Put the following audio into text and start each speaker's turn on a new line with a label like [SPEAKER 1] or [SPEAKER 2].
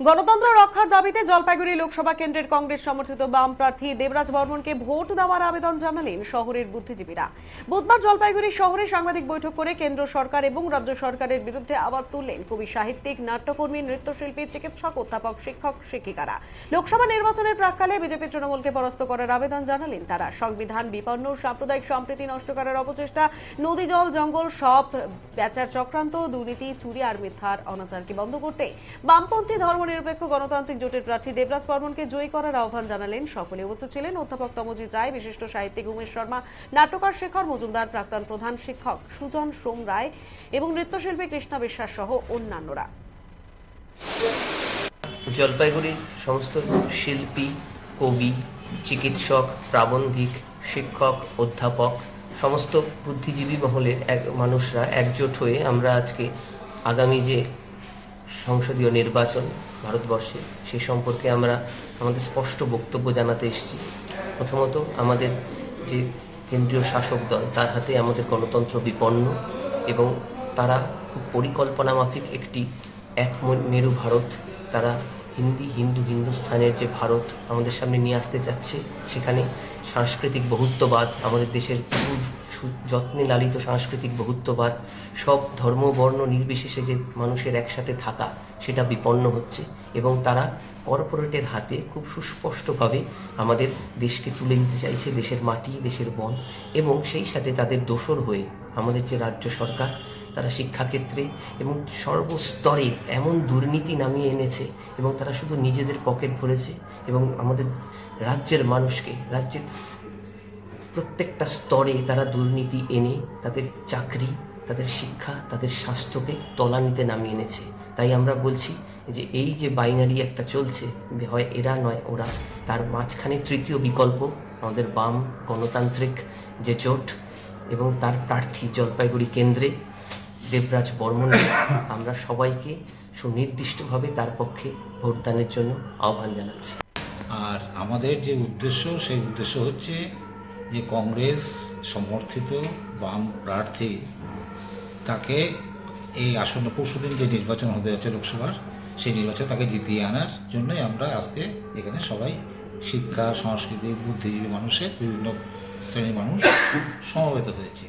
[SPEAKER 1] গণতন্ত্র রক্ষার দাবিতে জলপাইগুড়ি লোকসভা কেন্দ্রের কংগ্রেস সমর্থিত বাম প্রার্থী দেবরাজ বর্মনকে ভোট দেওয়ার আবেদন জানালেন শহরের বুদ্ধিজীবীরা। বুধবার জলপাইগুড়ি শহরে সাংবাদিক বৈঠক করে কেন্দ্র সরকার এবং রাজ্য সরকারের বিরুদ্ধে আওয়াজ তুললেন কবি, সাহিত্যিক, নাট্যকর্মী, নৃত্যশিল্পী, চিকিৎসক, অধ্যাপক, শিক্ষক, শিক্ষিকারা। লোকসভা নির্বাচনের প্রাক্কালে বিজেপি তৃণমূলকে পরাস্ত করার আবেদন জানালেন তারা। সংবিধান বিপন্ন, সাম্প্রদায়িক সম্প্রীতি নষ্ট করার অপচেষ্টা, নদী, জল, জঙ্গল সব বেচার চক্রান্ত, দুর্নীতি, চুরি আর মিথ্যার অনাচারকে বন্ধ করতে বামপন্থী ধর্মনিরপেক্ষ গণতান্ত্রিক জোটের প্রার্থী দেবরাজ বর্মনকে জয়ী করার আহ্বান জানালেন সকলে। উপস্থিত ছিলেন অধ্যাপক তমজিৎ রায়, বিশিষ্ট সাহিত্যিক উমেশ শর্মা, নাট্যকার শেখর মজুমদার, প্রাক্তন প্রধান শিক্ষক সুজন সোম রায় এবং নৃত্যশিল্পী কৃষ্ণা বিশ্বাস সহ অন্যান্যরা।
[SPEAKER 2] জলপাইগুড়ির সমস্ত শিল্পী, কবি, চিকিৎসক, প্রাবন্ধিক, শিক্ষক, অধ্যাপক, সমস্ত বুদ্ধিজীবী মহলের মানুষরা একজোট হয়ে আমরা আজকে আগামী যে সংসদীয় নির্বাচন ভারতবর্ষে সে সম্পর্কে আমরা আমাদের স্পষ্ট বক্তব্য জানাতে এসেছি। প্রথমত, আমাদের যে কেন্দ্রীয় শাসক দল তার হাতে আমাদের গণতন্ত্র বিপন্ন এবং তারা খুব পরিকল্পনা মাফিক একটি এক মেরু ভারত, তারা হিন্দুস্থানের যে ভারত আমাদের সামনে নিয়ে আসতে চাচ্ছে, সেখানে সাংস্কৃতিক বহুত্ববাদ, আমাদের দেশের যত্নে লালিত সাংস্কৃতিক বহুত্ববাদ, সব ধর্ম বর্ণ নির্বিশেষে যে মানুষের একসাথে থাকা, সেটা বিপন্ন হচ্ছে এবং তারা কর্পোরেটের হাতে খুব সুস্পষ্টভাবে আমাদের দেশকে তুলে নিতে চাইছে, দেশের মাটি, দেশের বন, এবং সেই সাথে তাদের দোসর হয়ে আমাদের যে রাজ্য সরকার, তারা শিক্ষাক্ষেত্রে এবং সর্বস্তরে এমন দুর্নীতি নামিয়ে এনেছে এবং তারা শুধু নিজেদের পকেট ভরেছে এবং আমাদের রাজ্যের মানুষকে, রাজ্যের প্রত্যেকটা স্তরে তারা দুর্নীতি এনে তাদের চাকরি, তাদের শিক্ষা, তাদের স্বাস্থ্যকে তলানিতে নামিয়ে এনেছে। তাই আমরা বলছি যে এই যে বাইনারি একটা চলছে, হয় এরা নয় ওরা, তার মাঝখানে তৃতীয় বিকল্প আমাদের বাম গণতান্ত্রিক যে জোট এবং তার প্রার্থী জলপাইগুড়ি কেন্দ্রে দেবরাজ বর্মন। আমরা সবাইকে সুনির্দিষ্টভাবে তার পক্ষে ভোটদানের জন্য আহ্বান জানাচ্ছি।
[SPEAKER 3] আর আমাদের যে উদ্দেশ্য, সেই উদ্দেশ্য হচ্ছে যে কংগ্রেস সমর্থিত বাম প্রার্থী তাকে এই আসন্ন পরশুদিন যে নির্বাচন হতে যাচ্ছে লোকসভার, সেই নির্বাচনে তাকে জিতিয়ে আনার জন্যই আমরা আজকে এখানে সবাই শিক্ষা, সংস্কৃতি, বুদ্ধিজীবী মানুষের বিভিন্ন শ্রেণীর মানুষ সমবেত হয়েছে।